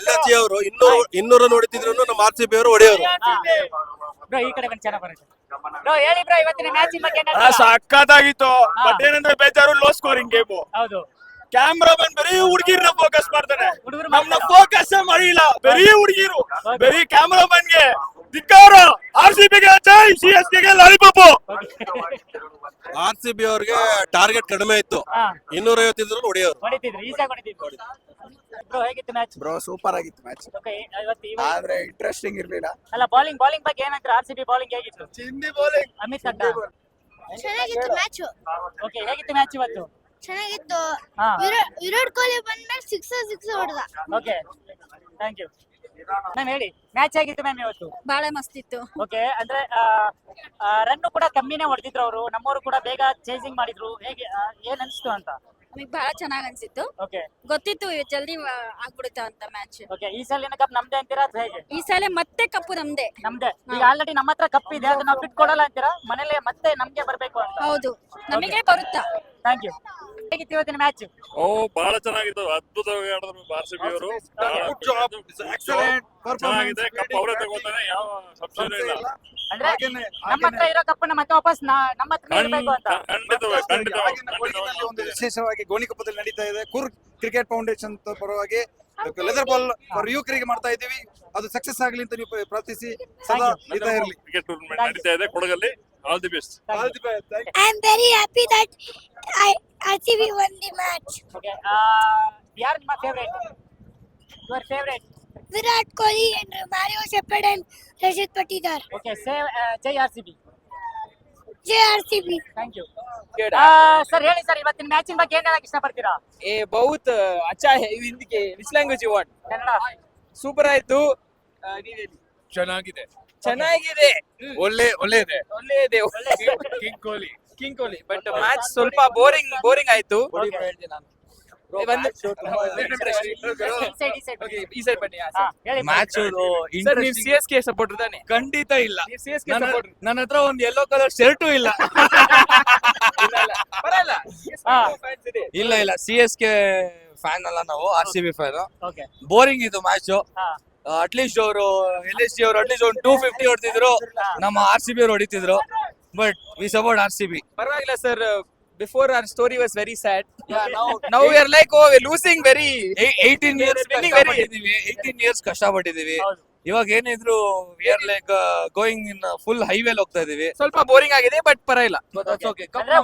LSG ಅವರು 200 ಹೊಡಿತಿದ್ರು ನಮ್ಮ RCB ಅವರು ಹೊಡೆಯೋರು. ಬ್ರೋ ಈ ಕಡೆ ಬಂದು ಚೆನ್ನಾಗಿ ಬರುತ್ತೆ ಬ್ರೋ. ಹೇಳಿ ಬ್ರೋ ಇವತ್ತಿನ ಮ್ಯಾಚ್ ಬಗ್ಗೆ ಸಕ್ಕತ್ತಾಗಿತ್ತು. ಬಟ್ ಏನಂದ್ರೆ ಬೇಜಾರು, ಲೋ ಸ್ಕೋರಿಂಗ್ ಗೇಮು. ಹೌದು, ಕ್ಯಾಮ್ರಾಮನ್ ಬರೀ ಹುಡುಗಿರ್ನ ಫೋಕಸ್ ಮಾಡ್ತಾನೆ, ಹುಡುಗರು ನಮ್ನ ಫೋಕಸ್ ಮಾಡಿಲ್ಲ. ಬರೀ ಹುಡುಗಿರು, ಬರೀ ಕ್ಯಾಮ್ರಾಮನ್ಗೆ ಧಿಕ್ಕಾರ. RCB ಗೆ ಜೈ, CSK ಗೆ ಲಾಲಿಪಾಪು. RCB ಅವ್ರಿಗೆ ಟಾರ್ಗೆಟ್ ಕಡಿಮೆ ಇತ್ತು, 250 ಇದ್ರು ಹೊಡೆಯೋರು. ಹೊಡಿತಿದ್ರು, ಈಸಾಗಿ ಹೊಡಿತಿದ್ರು. ಬ್ರೋ ಹೇಗಿತ್ತು ಮ್ಯಾಚ್? ಬ್ರೋ ಸೂಪರ್ ಆಗಿತ್ತು ಮ್ಯಾಚ್, ಓಕೆ ಇವತ್ತು ಆದ್ರೆ ಇಂಟ್ರೆಸ್ಟಿಂಗ್ ಇರ್ಲಿಲ್ಲ. ಅಲ್ಲ ಬಾಲಿಂಗ್ ಬಗ್ಗೆ ಏನಂದ್ರೆ RCB ಬಾಲಿಂಗ್ ಹೇಗಿತ್ತು? ಚಿಂದಿ ಬೌಲಿಂಗ್. ಅಮಿತ್ ಅಡ್ಡ ಚೆನ್ನಾಗಿತ್ತು ಮ್ಯಾಚ್. ಓಕೆ ಹೇಗಿತ್ತು ಮ್ಯಾಚ್ ಇವತ್ತು? ಚೆನ್ನಾಗಿತ್ತು. ಹಾ ವಿರಾಟ್ ಕೊಹ್ಲಿ ಬಂದ್ಮೇಲೆ ಸಿಕ್ಸ್ ಹೊಡೆದ. Okay thank you ma'am. ಹೇಳಿ ಮ್ಯಾಚ್ ಹೇಗಿತ್ತು ಮ್ಯಾಮ್ ಇವತ್ತು? ಬಹಳ ಮಸ್ತ್ ಇತ್ತು. ಓಕೆ ಅಂದ್ರೆ ರನ್ ಕೂಡ ಕಮ್ಮಿನೇ ಹೊಡೆದಿದ್ರು ಅವರು, ನಮ್ಮವರು ಕೂಡ ಬೇಗ ಚೇಸಿಂಗ್ ಮಾಡಿದ್ರು. ಹೇಗೆ ಏನ್ ಅನ್ಸ್ತು ಅಂತ? ನಮಗೆ ಬಹಳ ಚೆನ್ನಾಗಿ ಅನ್ಸಿತ್ತು. ಓಕೆ ಗೊತ್ತಿತ್ತು ಜಲ್ದಿ ಆಗ್ಬಿಡುತ್ತೆ ಅಂತ ಮ್ಯಾಚ್. ಓಕೆ ಈ ಸಲ ಕಪ್ ನಮ್ದೇ ಅಂತೀರಾ ಅಥವಾ ಹೇಗೆ? ಈ ಸಲ ಮತ್ತೆ ಕಪ್ಪು ನಮ್ದೇ. ನಮ್ದೇ. ಈಗ ಆಲ್ರೆಡಿ ನಮ್ಮ ಹತ್ರ ಕಪ್ ಇದೆ, ಅದನ್ನ ನಾವು ಬಿಟ್ಟು ಕೊಡಲ್ಲ ಅಂತೀರಾ? ಮನೇಲಿ ಮತ್ತೆ ನಮ್ಗೆ ಬರ್ಬೇಕು ಅಂತ? ಹೌದು, ನಮಗೆ ಬರುತ್ತಾ. Thank you. ಹೇಗಿತ್ತು ಇವತ್ತಿನ ಮ್ಯಾಚ್? ಬಹಳ ಚೆನ್ನಾಗಿತ್ತು, ಅದ್ಭುತವಾಗಿ ಆಡಿದ್ರು RCB ಅವರು. ಚೆನ್ನಾಗಿದೆ, ಕಪ್ ಅವರೇ ತಗೋತಾರೆ, ಯಾವ ಸಂಶಯನೂ ಇಲ್ಲ. ಅಂದ್ರೆ ನಮ್ಮ ಹತ್ರ ಇರೋ ಕಪ್ಪನ್ನ ಮತ್ತೆ ವಾಪಸ್ ನಮ್ಮ ಹತ್ರ ಇರ್ಬೇಕು ಅಂತ. ಕೊಡಗಿನಲ್ಲಿ ಒಂದು ವಿಶೇಷವಾಗಿ ಗೋಣಿಕೊಪ್ಪದಲ್ಲಿ ನಡೀತಾ ಇದೆ ಕೂರ್ಗ್ ಕ್ರಿಕೆಟ್ ಫೌಂಡೇಶನ್ ಪರವಾಗಿ ಲೆದರ್ ಬಾಲ್ ಫಾರ್ ಯುವಕರಿಗೆ ಮಾಡ್ತಾ ಇದ್ದೀವಿ. ಅದು ಸಕ್ಸಸ್ ಆಗಲಿ ಅಂತ ನೀವು ಪ್ರಾರ್ಥಿಸಿ ಸದಾ ಇರ್ತಾ ಇರಲಿ. ಕ್ರಿಕೆಟ್ ಟೂರ್ನಮೆಂಟ್ ನಡೀತಾ ಇದೆ ಕೊಡಗಲ್ಲಿ. All the best. I am very happy that RCB won the match. Okay. Yaar my favorite? Your favorite? Virat Kohli and Mario Shepherd and Rashid Patidar. Okay. Say Jai RCB. Jai RCB. Thank you. Sir ಹೇಳಿ sir, ಇವತ್ತಿನ ಮ್ಯಾಚಿನ ಬಗ್ಗೆ ಏನ್ ಹೇಳಕ್ ಇಷ್ಟಪಡ್ತೀರಾ? बहुत अच्छा है. हिंदी के which language you want? Kannada. Super ಆಯ್ತು. ಚೆನ್ನಾಗಿದೆ, ಚೆನ್ನಾಗಿದೆ, ಒಳ್ಳೆಯದೆ. ಒಳ್ಳೆಯದೆ. ಕಿಂಗ್ ಕೊಹ್ಲಿ ಬಟ್ ಮ್ಯಾಚ್ ಸ್ವಲ್ಪ ಬೋರಿಂಗ್ ಆಯ್ತು. ಒಂದು ಈ ಸೈಡ್ ಬನ್ನಿ. ಮ್ಯಾಚ್ ಸರ್ ನೀವು CSK ಸಪೋರ್ಟರ್ ತಾನೆ? ಖಂಡಿತ ಇಲ್ಲ. CSK supporter. ನನ್ನ ಹತ್ರ ಒಂದು ಯೆಲ್ಲೋ ಕಲರ್ ಶರ್ಟು ಇಲ್ಲ. ಬರಲ್ಲ. ಇಲ್ಲ CSK ಫ್ಯಾನ್ ಅಲ್ಲ ನಾವು, RCB ಫ್ಯಾನ್. ಓಕೆ ಬೋರಿಂಗ್ ಇದು ಮ್ಯಾಚ್. ಅಟ್ಲೀಸ್ಟ್ ಅವರು LSG ಅವರು ಅಟ್ಲೀಸ್ಟ್ ಒಂದು 250 ಹೊಡ್ತಿದ್ರು, ನಮ್ಮ RCB ಅವರು ಹೊಡಿತಿದ್ರು. But we support RCB. ಪರವಾಗಿಲ್ಲ sir. Before our story was very sad. Now we are like, oh, we're losing very. 18 years ಕಷ್ಟಪಟ್ಟಿದೀವಿ, 18 years ಕಷ್ಟಪಟ್ಟಿದೀವಿ. ಇವಾಗ ಏನಿದ್ರು we are like going in full ಹೈವೇಲ್ ಹೋಗ್ತಾ ಇದೀವಿ. ಸ್ವಲ್ಪ ಬೋರಿಂಗ್ ಆಗಿದೆ ಬಟ್ ಪರವಾಗಿಲ್ಲ. ಅಂದ್ರೆ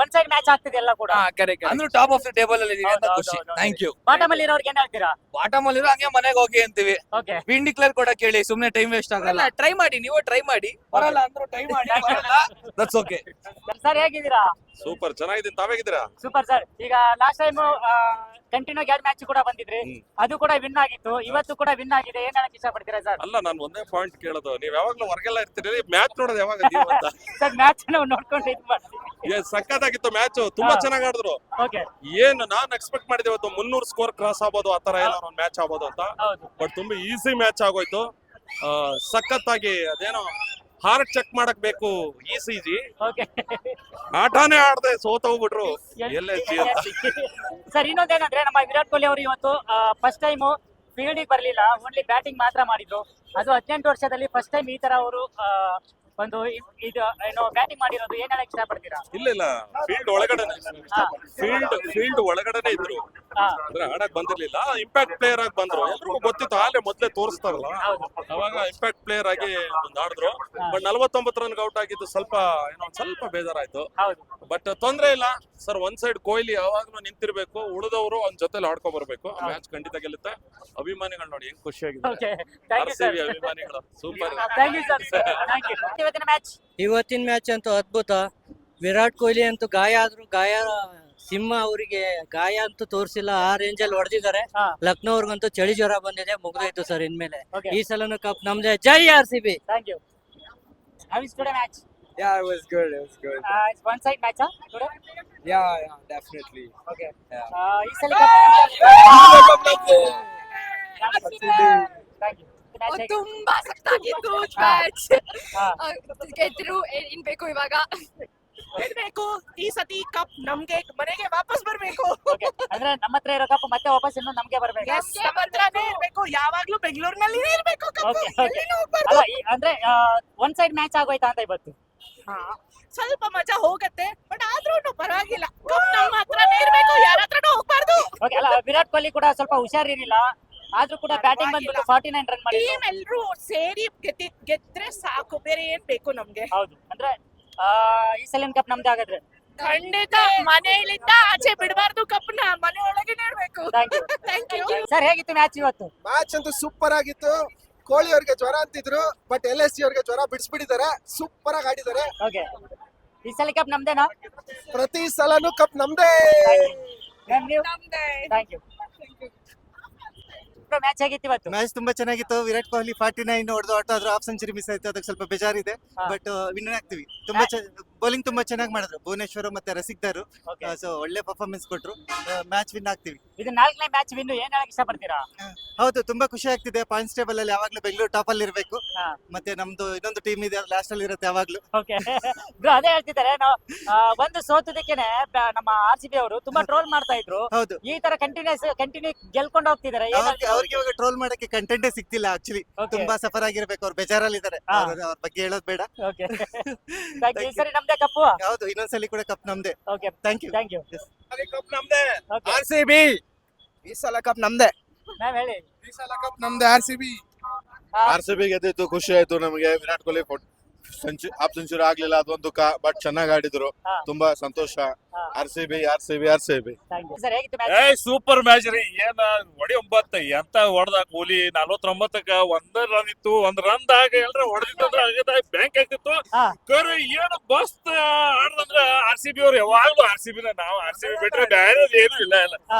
ಒನ್ ಸೈಡ್ ಮ್ಯಾಚ್ ಆಗ್ತಿದೆ ಎಲ್ಲ ಕೂಡ. ಕರೆಕ್ಟ್. ಅಂದ್ರೆ ಟಾಪ್ ಆಫ್ ದ ಟೇಬಲ್ ಅಲ್ಲಿ ಇದೀವಿ ಅಂತ ಖುಷಿ. Thank you. ಬಾಟಮ್ ಅಲ್ಲಿ ಇರೋರ್ಗೆ ಏನ್ ಹೇಳ್ತೀರಾ? ಬಾಟಮ್ ಅಲ್ಲಿ ಇರೋ ಹಂಗೆ ಮನೆಗೆ ಹೋಗಿ ಅಂತೀವಿ. ಓಕೆ ವಿನ್ ಡಿಕ್ಲೇರ್ ಕೊಡಕ್ಕೆ ಹೇಳಿ, ಸುಮ್ನೆ ಟೈಮ್ ವೇಸ್ಟ್ ಆಗಲ್ಲ. ಟ್ರೈ ಮಾಡಿ, ನೀವು ಟ್ರೈ ಮಾಡಿ. ಬರಲ್ಲ ಅಂದ್ರೂ ಟ್ರೈ ಮಾಡಿ. That's okay. ಸರ್ ಹೇಗಿದ್ದೀರಾ? ಸೂಪರ್, ಚೆನ್ನಾಗಿದ್ದೀನಿ. ತಾವೇಗಿದ್ದೀರಾ? Super sir. ಈಗ ಲಾಸ್ಟ್ ಟೈಮ್ ಕಂಟಿನ್ಯೂ 2 ಮ್ಯಾಚ್ ಕೂಡ ಬಂದಿದ್ರಿ, ಅದು ಕೂಡ ವಿನ್ ಆಗಿತ್ತು. ಇವತ್ತು ಕೂಡ ವಿನ್ ಆಗಿದೆ. ಏನ್ ಹೇಳಕ್ ಇಷ್ಟಪಡ್ತೀರಾ ಸರ್? ಅಲ್ಲ, ನಾನು ಒಂದೇ ಪಾಯಿಂಟ್ ಕೇಳೋದು, ನೀವ್ ಯಾವಾಗ್ಲೂ ಹೊರಗೆಲ್ಲ ಇರ್ತೀರಿ, ಮ್ಯಾಚ್ ನೋಡೋದು ಯಾವಾಗ ಅಂತ. ಸರ್ ಮ್ಯಾಚ್ ನಾವು ನೋಡ್ಕೊಂಡು ಇದು ಮಾಡ್ತೀವಿ. ಸಕ್ಕತ್ತಾಗಿತ್ತು ಮ್ಯಾಚ್, ತುಂಬಾ ಚೆನ್ನಾಗಿ ಆಡಿದ್ರು. ಓಕೆ ಏನು ನಾನ್ ಎಕ್ಸ್ಪೆಕ್ಟ್ ಮಾಡಿದೆ ಇವತ್ತು 300 ಸ್ಕೋರ್ ಕ್ರಾಸ್ ಆಗ್ಬೋದು, ಆತರ ಎಲ್ಲ ಒಂದು ಮ್ಯಾಚ್ ಆಗ್ಬೋದು ಅಂತ. ಹೌದು. ಬಟ್ ತುಂಬಾ ಈಸಿ ಮ್ಯಾಚ್ ಆಗೋಯ್ತು. ಸಖತ್ತಾಗಿ ಅದೇನೋ ಹಾರ್ಟ್ ಚೆಕ್ ಮಾಡಕ್ ಬೇಕು ECG, ಓಕೆ ಆಟನೇ ಆಡದೆ ಸೋತೋಗ್ಬಿಟ್ರು LSG ಅಂತ. ಸರ್ ಇನ್ನೊಂದೇನಂದ್ರೆ ನಮ್ಮ ವಿರಾಟ್ ಕೊಹ್ಲಿ ಅವರು ಇವತ್ತು ಫಸ್ಟ್ ಟೈಮ್ ಫೀಲ್ಡಿಗೆ ಬರ್ಲಿಲ್ಲ, ಓನ್ಲಿ ಬ್ಯಾಟಿಂಗ್ ಮಾತ್ರ ಮಾಡಿದ್ರು. ಅದು 18 ವರ್ಷದಲ್ಲಿ ಫಸ್ಟ್ ಟೈಮ್ ಈ ತರ ಅವರು ಒಂದು ಇದು ಏನೋ ಬ್ಯಾಟಿಂಗ್ ಮಾಡಿರೋದು. ಏನ್ ಹೇಳಕ್ ಇಷ್ಟಪಡ್ತೀರಾ? ಇಲ್ಲ ಫೀಲ್ಡ್ ಒಳಗಡೆನೆ, ಫೀಲ್ಡ್ ಒಳಗಡೆನೆ ಇದ್ರು. ಅಂದ್ರೆ ಆಡಕ್ ಬಂದಿರ್ಲಿಲ್ಲ, ಇಂಪ್ಯಾಕ್ಟ್ ಪ್ಲೇಯರ್ ಆಗಿ ಬಂದ್ರು. ಎಲ್ರಿಗೂ ಗೊತ್ತಿತ್ತು, ಮೊದ್ಲೇ ತೋರಿಸ್ತಾರಲ್ಲ, ಅವಾಗ ಇಂಪ್ಯಾಕ್ಟ್ ಪ್ಲೇಯರ್ ಆಗಿ ಒಂದ್ ಆಡಿದ್ರು. ಬಟ್ 49 ರನ್ ಔಟ್ ಆಗಿದ್ದು ಸ್ವಲ್ಪ ಬೇಜಾರಾಯ್ತು. ಬಟ್ ತೊಂದ್ರೆ ಇಲ್ಲ ಸರ್. ಒಂದ್ ಸೈಡ್ ಕೊಹ್ಲಿ ಯಾವಾಗ್ಲೂ ನಿಂತಿರ್ಬೇಕು, ಉಳಿದವರು ಒಂದ್ ಜೊತೆಲಿ ಆಡ್ಕೊ ಬರ್ಬೇಕು. ಮ್ಯಾಚ್ ಖಂಡಿತ ಗೆಲ್ಲುತ್ತೆ. ಅಭಿಮಾನಿಗಳು ನೋಡಿ ಹೆಂಗ್ ಖುಷಿಯಾಗಿದೆ. RCB ಅಭಿಮಾನಿಗಳು ಸೂಪರ್. ಇವತ್ತಿನ ಮ್ಯಾಚ್ ಅಂತೂ ಅದ್ಭುತ. ವಿರಾಟ್ ಕೊಹ್ಲಿ ಅಂತೂ ಗಾಯ ಆದ್ರೂ ಸಿಂಹ ಅವರಿಗೆ ಗಾಯ ಅಂತೂ ತೋರಿಸಿಲ್ಲ, ಆ ರೇಂಜ್ ಅಲ್ಲಿ ಹೊಡೆದಿದ್ದಾರೆ. ಲಕ್ನೋ ಅವ್ರಿಗಂತೂ ಚಳಿ ಜ್ವರ ಬಂದಿದೆ, ಮುಗ್ದೋಯ್ತು ಸರ್ ಇನ್ಮೇಲೆ. ಈ ಸಲನು ಕಪ್ ನಮ್ದೇ. ಜೈ RCB. Thank you. How is today match? Yeah, it was good. It's one side match, huh? Today? Yeah, definitely. Okay. Yeah. ಈ ಸಲ ಕಪ್ Thank you. ತುಂಬಾ ಸಖತ್ತಾಗಿತ್ತು ಮ್ಯಾಚ್. ಗೆದ್ರು ಏನ್ ಬೇಕು ಇವಾಗ? ಗೆಲ್ಬೇಕು. ಈ ಸತಿ ಕಪ್ ನಮ್ಗೆ ಮನೆಗೆ ವಾಪಸ್ ಬರ್ಬೇಕು. ಅಂದ್ರೆ ನಮ್ಮ ಹತ್ರ ಇರೋ ಕಪ್ ಮತ್ತೆ ವಾಪಸ್ ಇನ್ನು ನಮ್ಗೆ ಬರ್ಬೇಕು. ನಮ್ಮ ಹತ್ರನೇ ಇರ್ಬೇಕು. ಯಾವಾಗ್ಲೂ ಬೆಂಗಳೂರಿನಲ್ಲಿ ಇರ್ಬೇಕು ಕಪ್ಪು. Okay, okay. ಎಲ್ಲಿನೂ ಹೋಗ್ಬಾರ್ದು. ಅಲ್ಲ ಅಂದ್ರೆ ಒನ್ ಸೈಡ್ ಮ್ಯಾಚ್ ಆಗೋಯ್ತಾ ಅಂತ ಇವತ್ತು. ಹಾ, ಸ್ವಲ್ಪ ಮಜಾ ಹೋಗತ್ತೆ ಬಟ್ ಆದ್ರೂ ಪರವಾಗಿಲ್ಲ. ಕಪ್ ನಮ್ಮ ಹತ್ರನೇ ಇರ್ಬೇಕು, ಯಾರ ಹತ್ರನೂ ಹೋಗ್ಬಾರ್ದು. ಓಕೆ, ಅಲ್ಲ ವಿರಾಟ್ ಕೊಹ್ಲಿ ಕೂಡ ಸ್ವಲ್ಪ ಹುಷಾರಿರಲಿಲ್ಲ, ಆದ್ರೂ ಕೂಡ ಬ್ಯಾಟಿಂಗ್ ಬಂದ್ಬಿಟ್ಟು 49 ರನ್ ಮಾಡಿದ್ರು. ಟೀಮ್ ಎಲ್ರು ಸೇರಿ ಗೆದ್ರೆ ಸಾಕು, ಬೇರೆ ಏನ್ ಬೇಕು ನಮ್ಗೆ. ಹೌದು, ಅಂದ್ರೆ ಈ ಸಲಿನ ಕಪ್ ನಮ್ದೇ ಹಾಗಾದ್ರೆ. ಖಂಡಿತ ಮನೆಯಿಂದ ಆಚೆ ಬಿಡಬಾರ್ದು, ಕಪ್ನ ಮನೆ ಒಳಗೆ ಇರ್ಬೇಕು. Thank you. Thank you. Sir, ಹೇಗಿತ್ತು ಮ್ಯಾಚ್ ಇವತ್ತು? ಮ್ಯಾಚ್ ಅಂತೂ ಸೂಪರ್ ಆಗಿತ್ತು. ಕೊಹ್ಲಿ ಅವ್ರಿಗೆ ಜ್ವರ ಅಂತಿದ್ರು, ಬಟ್ LSG ಅವ್ರಿಗೆ ಜ್ವರ ಬಿಡಿಸ್ಬಿಟ್ಟಿದ್ದಾರೆ. ಸೂಪರ್ ಆಗಿ ಆಡಿದ್ದಾರೆ. ಓಕೆ, ಈ ಸಲ ಕಪ್ ನಮ್ದೇನಾ? ಪ್ರತಿ ಸಲನೂ ಕಪ್ ನಮ್ದೇ. Thank you. ಮ್ಯಾಚ್ ಹೇಗಿತ್ತು ಇವತ್ತು? ಮ್ಯಾಚ್ ತುಂಬಾ ಚೆನ್ನಾಗಿತ್ತು. ವಿರಾಟ್ ಕೊಹ್ಲಿ 49 ಹೊಡೆದು ಔಟ್ ಆದ್ರು, ಹಾಫ್ ಸೆಂಚುರಿ ಮಿಸ್ ಆಯ್ತು, ಅದಕ್ಕೆ ಸ್ವಲ್ಪ ಬೇಜಾರಿದೆ. ಬಟ್ ವಿನ್ನರ್ ಆಗ್ತೀವಿ. ತುಂಬಾ ಬೌಲಿಂಗ್ ತುಂಬಾ ಚೆನ್ನಾಗಿ ಮಾಡಿದ್ರು ಭುವನೇಶ್ವರ್ ಮತ್ತೆ ರಸಿಕ್ದಾರು. ಸೊ ಒಳ್ಳೆ ಪರ್ಫಾರ್ಮೆನ್ಸ್ ಕೊಟ್ರು. ಮ್ಯಾಚ್ ವಿನ್ ಆಗ್ತೀವಿ. ಇದು 4ನೇ ಮ್ಯಾಚ್ ವಿನ್. ಏನ್ ಹೇಳಕ್ ಇಷ್ಟಪಡ್ತೀರಾ? ಹೌದು, ತುಂಬಾ ಖುಷಿ ಆಗ್ತಿದೆ. ಪಾಯಿಂಟ್ಸ್ ಟೇಬಲ್ ಅಲ್ಲಿ ಯಾವಾಗ್ಲೂ ಬೆಂಗಳೂರು ಟಾಪ್ ಅಲ್ಲಿ ಇರಬೇಕು. ಮತ್ತೆ ನಮ್ದು ಇನ್ನೊಂದು ಟೀಮ್ ಇದೆ, ಲಾಸ್ಟ್ ಅಲ್ಲಿ ಇರುತ್ತೆ ಯಾವಾಗ್ಲೂ. ಓಕೆ, ಅದೇ ಹೇಳ್ತಿದ್ದಾರೆ. ನಾವು ಒಂದು ಸೋತದಕ್ಕೆನೆ ನಮ್ಮ RCB ಅವರು ತುಂಬಾ ಟ್ರೋಲ್ ಮಾಡ್ತಾ ಇದ್ರು. ಹೌದು, ಈ ತರ ಕಂಟಿನ್ಯೂ ಗೆಲ್ಕೊಂಡು ಹೋಗ್ತಿದ್ದಾರೆ. ಅವ್ರಿಗೆ ಇವಾಗ ಟ್ರೋಲ್ ಮಾಡಕ್ಕೆ ಕಂಟೆಂಟೇ ಸಿಗ್ತಿಲ್ಲ ಆಕ್ಚುಲಿ. ತುಂಬಾ ಸಫರ್ ಆಗಿರ್ಬೇಕು, ಅವ್ರು ಬೇಜಾರಲ್ಲಿ ಇದ್ದಾರೆ. ಅವ್ರ ಬಗ್ಗೆ ಹೇಳೋದ್ ಬೇಡ. Okay, thank you. ಸರಿ, ನಮ್ದೇ ಕಪ್ಪು. ಹೌದು, ಇನ್ನೊಂದ್ಸಲಿ ಕೂಡ ಕಪ್ ನಮ್ದೇ. Okay, thank you. Thank you. Cup ನಮ್ದೇ. ಓಕೆ, RCB ಈ ಸಲ ಕಪ್ ನಮ್ದೇ. ಮ್ಯಾಮ್ ಹೇಳಿ. ಈ ಸಲ ಕಪ್ ನಮ್ದೇ. RCB RCB ಗೆದ್ದಿತ್ತು, ಖುಷಿ ಆಯ್ತು ನಮಗೆ. ವಿರಾಟ್ ಕೊಹ್ಲಿ ಹಾಫ್ ಸೆಂಚುರಿ ಆಗ್ಲಿಲ್ಲ, ಅದೊಂದು ದುಃಖ. ಬಟ್ ಚೆನ್ನಾಗಿ ಆಡಿದ್ರು, ತುಂಬಾ ಸಂತೋಷ. RCB. Thank you. ಸರ್, ಹೇಗಿತ್ತು ಮ್ಯಾಚ್? ಸೂಪರ್ ಮ್ಯಾಚ್ ರೀ. ಏನ ಹೊಡಿ 9 ಎಂತ ಹೊಡೆದ ಕೊಹ್ಲಿ. 49ಕ್ಕ 1 ರನ್ ಇತ್ತು, 1 ರನ್ ದಾಗ ಎಲ್ರ ಹೊಡೆದಿತ್ತಂದ್ರ ಬ್ಯಾಂಕ್ ಆಗ್ತಿತ್ತು. ಕರೆ ಏನು ಮಸ್ತ್ ಆಡ್ದಂದ್ರ RCB ಅವ್ರು ಯಾವಾಗ್ಲೂ RCB ನಾವು RCB ಬಿಟ್ರೆ ಬೇರೆ ಏನು ಇಲ್ಲ.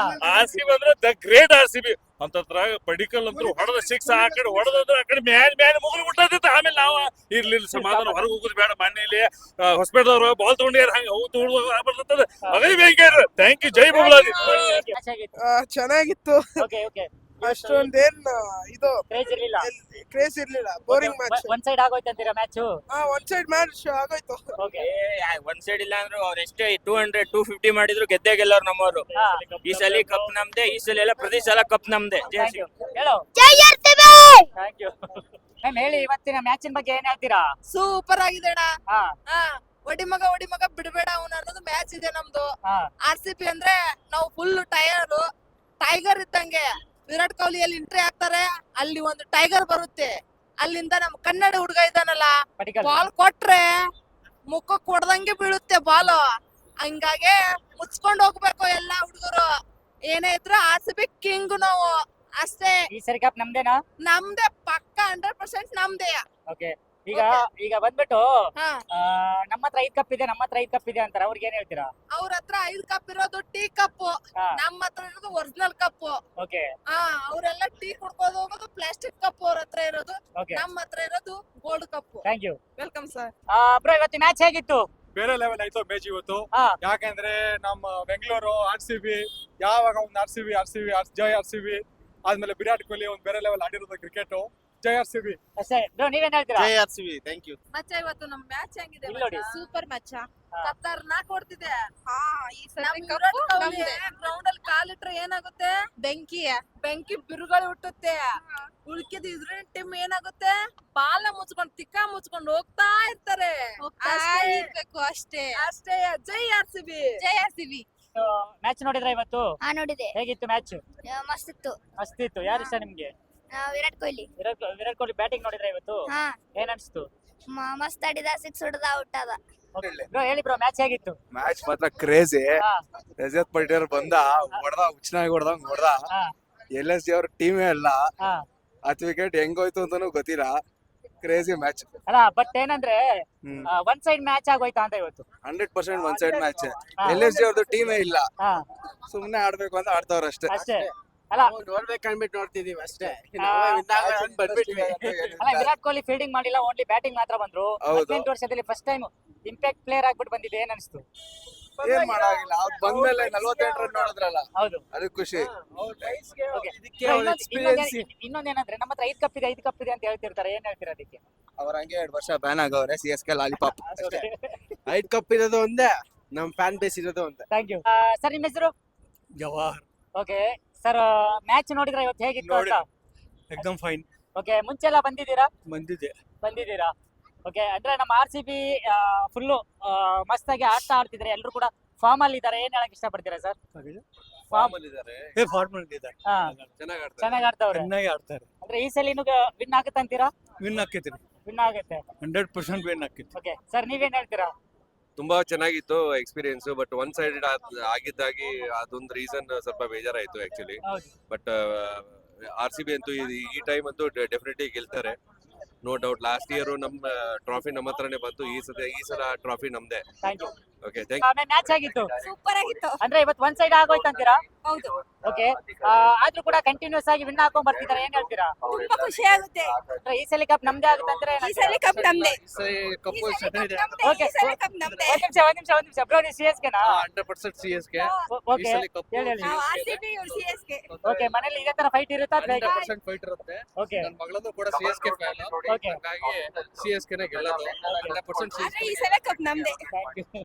RCB ಅಂದ್ರೆ ದ ಗ್ರೇಟ್ RCB ಅಂತದ್ರಾಗ ಪಡಿಕಲ್ ಅಂತೂ ಹೊಡೆದ 6 ಆ ಕಡೆ ಹೊಡೆದಂದ್ರ ಆ ಕಡೆ ಮ್ಯಾಲ್ ಮುಗಿಲು ಬಿಟ್ಟದಿತ್ತು. ಆಮೇಲೆ ನಾವು ಇರ್ಲಿಲ್ಲ, ಸಮಾಧಾನ ಹೊರಗೆ ಹೋಗುದು ಬೇಡ. ಮನೇಲಿ ಹೊಸಪೇಟದವ್ರು ಬಾಲ್ ತಗೊಂಡಿರ ಹಂಗ ಅವು ತಗೊಂಡು ಅದೇ ಬೇಕಿರ. Thank you. ಜೈ ಬೊಮ್ಮಲಾಜಿ. ಮ್ಯಾಚ್ ಹೇಗಿತ್ತು? ಚೆನ್ನಾಗಿತ್ತು. Okay, okay. ಅಷ್ಟೊಂದೇನ್ ಇದು ಕ್ರೇಜ್ ಇರ್ಲಿಲ್ಲ, ಕ್ರೇಜ್ ಇರ್ಲಿಲ್ಲ. Boring match. ಒನ್ ಸೈಡ್ ಆಗೋಯ್ತು ಅಂತೀರಾ ಮ್ಯಾಚ್? ಒನ್ ಸೈಡ್ ಮ್ಯಾಚ್ ಆಗೋಯ್ತು. ಓಕೆ, ಒಂದ್ ಸೈಡ್ ಇಲ್ಲ ಅಂದ್ರು ಅವ್ರ ಎಷ್ಟೇ 200-250 ಮಾಡಿದ್ರು ಗೆದ್ದೇ ಗೆಲ್ಲೋರು ನಮ್ಮವರು. ಈ ಸಲ ಕಪ್ ನಮ್ದೇ. ಈ ಸಲ ಎಲ್ಲ ಪ್ರತಿ ಸಲ ಕಪ್ ನಮ್ದೇ. Thank you. ಹೇಳೋ. ಜೈ RCB. Thank you. ಮ್ಯಾಮ್ ಹೇಳಿ, ಇವತ್ತಿನ ಮ್ಯಾಚಿನ ಬಗ್ಗೆ ಏನ್ ಹೇಳ್ತೀರಾ? ಸೂಪರ್ ಆಗಿದೆ ಅಣ್ಣ. ಹಾ, ಒಡಿ ಮಗ ಬಿಡಬೇಡ ಅವನು ಅನ್ನೋದು ಮ್ಯಾಚ್ ಇದೆ ನಮ್ದು. ಹಾ, RCB ಅಂದ್ರೆ ನಾವು ಫುಲ್ ಟೈಗರ್ ಇದ್ದಂಗೆ. ವಿರಾಟ್ ಕೊಹ್ಲಿ ಅಲ್ಲಿ ಎಂಟ್ರಿ ಆಗ್ತಾರೆ, ಅಲ್ಲಿ ಒಂದು ಟೈಗರ್ ಬರುತ್ತೆ. ಅಲ್ಲಿಂದ ನಮ್ ಕನ್ನಡ ಹುಡುಗ ಇದ್ದಾನಲ್ಲ, ಪಡಿಕಲ್. ಬಾಲ್ ಕೊಟ್ರೆ ಮುಖಕ್ಕೆ ಹೊಡೆದಂಗೆ ಬೀಳುತ್ತೆ ಬಾಲ್. ಹಂಗಾಗಿ ಮುಚ್ಕೊಂಡ್ ಹೋಗ್ಬೇಕು ಎಲ್ಲಾ ಹುಡುಗರು. ಏನೇ ಇದ್ರು RCB ಕಿಂಗ್ ನಾವು ಅಷ್ಟೇ. ಈ ಸರಿ ಕಪ್ ನಮ್ದೇನಾ? ನಮ್ದೇ ಪಕ್ಕ 100% ನಮ್ದೇ. ಓಕೆ, ಈಗ ಬಂದ್ಬಿಟ್ಟು ಹಾ, ನಮ್ಮ ಹತ್ರ 5 ಕಪ್ ಇದೆ, ನಮ್ಮ ಹತ್ರ 5 ಕಪ್ ಇದೆ ಅಂತಾರೆ. ಅವ್ರಿಗೆ ಏನ್ ಹೇಳ್ತೀರಾ? ಅವ್ರ ಹತ್ರ 5 ಕಪ್ ಇರೋದು ಟೀ ಕಪ್, ಹಾ, ನಮ್ಮ ಹತ್ರ ಇರೋದು ಒರಿಜಿನಲ್ ಕಪ್. ಓಕೆ, ಅವರೆಲ್ಲ ಟೀ ಕುಡ್ಕೋದು ಹೋಗೋದು ಪ್ಲಾಸ್ಟಿಕ್ ಕಪ್ ಅವ್ರ ಹತ್ರ ಇರೋದು. ಓಕೆ. ನಮ್ಮ ಹತ್ರ ಇರೋದು gold cup. Thank you. Welcome sir. Bro, ಇವತ್ತು ಮ್ಯಾಚ್ ಹೇಗಿತ್ತು? ಬೇರೆ ಲೆವೆಲ್ ಆಯ್ತು ಮ್ಯಾಚ್ ಇವತ್ತು. ಹಾ, ಯಾಕಂದ್ರೆ ನಮ್ಮ ಬೆಂಗಳೂರು RCB ಯಾವಾಗ ಒಂದು ಜೈ RCB ಆದ್ಮೇಲೆ ವಿರಾಟ್ ಕೊಹ್ಲಿ ಒಂದು ಬೇರೆ ಲೆವೆಲ್ ಆಡಿರೋದು ಕ್ರಿಕೆಟ್. ಜೈ RCB. ಅಷ್ಟೇ. ಬ್ರೋ, ನೀವೇನ್ ಹೇಳ್ತೀರಾ? ಜೈ RCB. Thank you. ಮಚ್ಚ ಇವತ್ತು ನಮ್ ಮ್ಯಾಚ್ ಹೆಂಗಿದೆ? ಇಲ್ಲಿ ನೋಡಿ. ಸೂಪರ್ ಮಚ್ಚ. ಹಾ. ಖತರ್ನಾಕ್ ಹೊಡ್ತಿದೆ. ಈ ಸಲ ಗ್ರೌಂಡ್ ಅಲ್ಲಿ ಕಾಲಿಟ್ರೆ ಏನಾಗುತ್ತೆ? ಬೆಂಕಿ ಬಿರುಗಳು ಹುಟ್ಟುತ್ತೆ. ಉಳ್ಕಿದ ಇದ್ರ ಟೀಮ್ ಏನಾಗುತ್ತೆ? ಬಾಲ ಮುಚ್ಕೊಂಡ್ ತಿಕ್ಕ ಮುಚ್ಕೊಂಡ್ ಹೋಗ್ತಾ ಇರ್ತಾರೆ. ಅಷ್ಟೇ. ಅಷ್ಟೇ. ಜೈ RCB. ಜೈ RCB. ಮ್ಯಾಚ್ ನೋಡಿದ್ರ ಇವತ್ತು? ಹಾ, ನೋಡಿದೆ. ಹೇಗಿತ್ತು ಮ್ಯಾಚ್? ಮಸ್ತ್ ಇತ್ತು. ಮಸ್ತ್ ಇತ್ತು. ಯಾರು ಇಷ್ಟ ನಿಮ್ಗೆ? ವಿರಾಟ್ ಕೊಹ್ಲಿ. ವಿರಾಟ್ ಕೊಹ್ಲಿ ಬ್ಯಾಟಿಂಗ್ ನೋಡಿದ್ರ ಇವತ್ತು? ಹಾ, ಏನ್ ಅನ್ಸ್ತು? ಮಸ್ತ್ ಆಡಿದ. 6 ಹೊಡೆದ, ಔಟ್ ಆದ. ಬ್ರೋ, ಹೇಳಿ ಬ್ರೋ, ಮ್ಯಾಚ್ ಹೇಗಿತ್ತು? ಮ್ಯಾಚ್ ಮಾತ್ರ ಕ್ರೇಜಿ. ಹಾ, ರಜತ್ ಪಟೇಲ್ ಬಂದ ಹುಚ್ಚನಾಗಿ ಹೊಡೆದ. ಹಾ, LSG ಅವ್ರ ಟೀಮೇ ಅಲ್ಲ. ಹಾ. 10 ವಿಕೆಟ್ ಹೆಂಗೋಯ್ತು ಅಂತಾನು ಗೊತ್ತಿಲ್ಲ. Crazy match. ಅಲ್ಲ, ಬಟ್ ಏನಂದ್ರೆ ಒನ್ ಸೈಡ್ ಮ್ಯಾಚ್ ಆಗೋಯ್ತಾ ಅಂತ ಇವತ್ತು? 100% ಒನ್ ಸೈಡ್ ಮ್ಯಾಚ್. LSG ಅವ್ರದ್ದು ಟೀಮೇ ಇಲ್ಲ, ಹಾ, ಸುಮ್ನೆ ಆಡ್ಬೇಕು ಅಂತ ಆಡ್ತಾವ್ರ ಅಷ್ಟೇ. ಅಷ್ಟೇ. ಅಲ್ಲ, ನೋಡ್ಬೇಕಂದ್ಬಿಟ್ಟು ನೋಡ್ತಿದೀವಿ ಅಷ್ಟೇ. ವಿರಾಟ್ ಕೊಹ್ಲಿ ಫೀಲ್ಡಿಂಗ್ ಮಾಡಿಲ್ಲ, ಓನ್ಲಿ ಬ್ಯಾಟಿಂಗ್ ಮಾತ್ರ ಬಂದ್ರು. ಹೌದು. 18 ವರ್ಷದಲ್ಲಿ ಫಸ್ಟ್ ಟೈಮ್ ಇಂಪ್ಯಾಕ್ಟ್ ಪ್ಲೇಯರ್ ಆಗ್ಬಿಟ್ಟು ಬಂದಿದೆ. ಏನ್ ಅನಿಸ್ತು? ಏನ್ ಮಾಡಾಗಿಲ್ಲ, ಅವ್ರು ಬಂದ್ಮೇಲೆ 48 ರನ್ ನೋಡಿದ್ರಲ್ಲ, ಹೌದು. ಅದು ಖುಷಿ. ಇನ್ನೊಂದೇನಂದ್ರೆ ನಮ್ಮ ಹತ್ರ 5 ಕಪ್ ಇದೆ, 5 ಕಪ್ ಇದೆ ಅಂತ ಹೇಳ್ತಿರ್ತಾರೆ. ಏನ್ ಹೇಳ್ತೀರಾ ಅದಕ್ಕೆ? ಅವ್ರ ಹಂಗೆ 2 ವರ್ಷ ಬ್ಯಾನ್ ಆಗವ್ರೆ. CSK ಲಾಲಿಪಾಪ್ ಅಷ್ಟೇ. 5 ಕಪ್ ಇರೋದು ಒಂದೇ, ನಮ್ ಫ್ಯಾನ್ ಬೇಸ್ ಇರೋದು ಒಂದೇ. Thank you. ಸರ್, ನಿಮ್ಮ ಹೆಸರು? ಜವಾಹರ್. ಓಕೆ ಸರ್, ಮ್ಯಾಚ್ ನೋಡಿದ್ರೆ ಇವತ್ತು ಹೇಗಿತ್ತು ಅಂತ? ಎಕ್ದಮ್ ಫೈನ್ ಓಕೆ ಮುಂಚೆ ಎಲ್ಲ ಬಂದಿದ್ದೀರಾ ಬಂದಿದೆ ಓಕೆ ಅಂದ್ರೆ ನಮ್ಮ RCB ಫುಲ್ಲು ಮಸ್ತಾಗಿ ಆಡ್ತಿದ್ರೆ ಎಲ್ಲರೂ ಕೂಡ ಫಾರ್ಮ್ ಅಲ್ಲಿ ಇದ್ದಾರೆ. ಏನ್ ಹೇಳಕ್ ಇಷ್ಟಪಡ್ತೀರಾ ಸರ್? ಫಾರ್ಮ್ ಫಾರ್ಮಲ್ ಇದ್ದಾರೆ ಹಾ ಚೆನ್ನಾಗಿ ಆಡ್ತಾವ್ರೆ. ಚೆನ್ನಾಗಿ ಆಡ್ತಾರೆ ಅಂದ್ರೆ ಈ ಸಲ ವಿನ್ ಆಗುತ್ತೆ ಅಂತೀರಾ? ವಿನ್ ಆಕೈತಿ ವಿನ್ ಆಗುತ್ತೆ. 100% ವಿನ್ ಆಕೈತಿ. ಓಕೆ ಸರ್ ನೀವೇನ್ ಹೇಳ್ತೀರಾ? ತುಂಬಾ ಚೆನ್ನಾಗಿತ್ತು ಎಕ್ಸ್ಪೀರಿಯನ್ಸ್, ಬಟ್ ಒನ್ ಸೈಡೆಡ್ ಆಗಿದ್ದಾಗಿ ಅದೊಂದು ರೀಸನ್ ಸ್ವಲ್ಪ ಬೇಜಾರಾಯ್ತು ಆಕ್ಚುಲಿ. ಹೌದು. ಬಟ್ RCB ಅಂತೂ ಈ ಟೈಮ್ ಅಂತೂ ಡೆಫಿನೆಟ್ಲಿ ಗೆಲ್ತಾರೆ, ನೋ ಡೌಟ್. ಲಾಸ್ಟ್ ಇಯರ್ ನಮ್ಮ ಟ್ರಾಫಿ ನಮ್ಮ ಹತ್ರನೇ ಬಂತು, ಈ ಸಲ ಟ್ರಾಫಿ ನಮ್ದೇ. Thank you. Okay, thank you. Match ಆಗಿತ್ತು ಸೂಪರ್ ಆಗಿತ್ತು. ಅಂದ್ರೆ ಇವತ್ತು ಒನ್ ಸೈಡ್ ಆಗೋಯ್ತು ಅಂತೀರಾ? ಹೌದು, ಓಕೆ ಆದ್ರೂ ಕೂಡ ಕಂಟಿನ್ಯೂಸ್ ಆಗಿ ವಿನ್ ಹಾಕೊಂಡ್ ಬರ್ತಿದ್ದಾರೆ. ಏನ್ ಹೇಳ್ತೀರಾ? ತುಂಬಾ ಖುಷಿ ಆಗುತ್ತೆ. ಅಂದ್ರೆ ಈ ಸಲ ಕಪ್ ನಮ್ದೇ ಆಗುತ್ತೆ ಅಂದ್ರೆ ಈ ಸಲ ಕಪ್ ನಮ್ದೇ. ಕಪ್ಪು ಈ ಸಲ Okay, ಕಪ್ ನಮ್ದೇ. ಒಂದ್ ನಿಮಿಷ ಬ್ರೋ, ನೀವು CSK ನಾ? 100% CSK. ಓಕೆ ಹೇಳಿ. ನಾವು RCB ಇವ್ರು CSK. ಓಕೆ ಮನೇಲಿ ಇದೇ ತರ ಫೈಟ್ ಇರುತ್ತಾ? 100% ಫೈಟ್ ಇರುತ್ತೆ. ಓಕೆ ನನ್ನ ಮಗಳದು ಕೂಡ CSK ಫ್ಯಾನ್, ಓಕೆ ಹಾಗಾಗಿ CSK ನೇ ಗೆಲ್ಲೋದು. 100% ಆದ್ರೆ ಈ ಸಲ ಕಪ್ ನಮ್ದೇ. Thank you.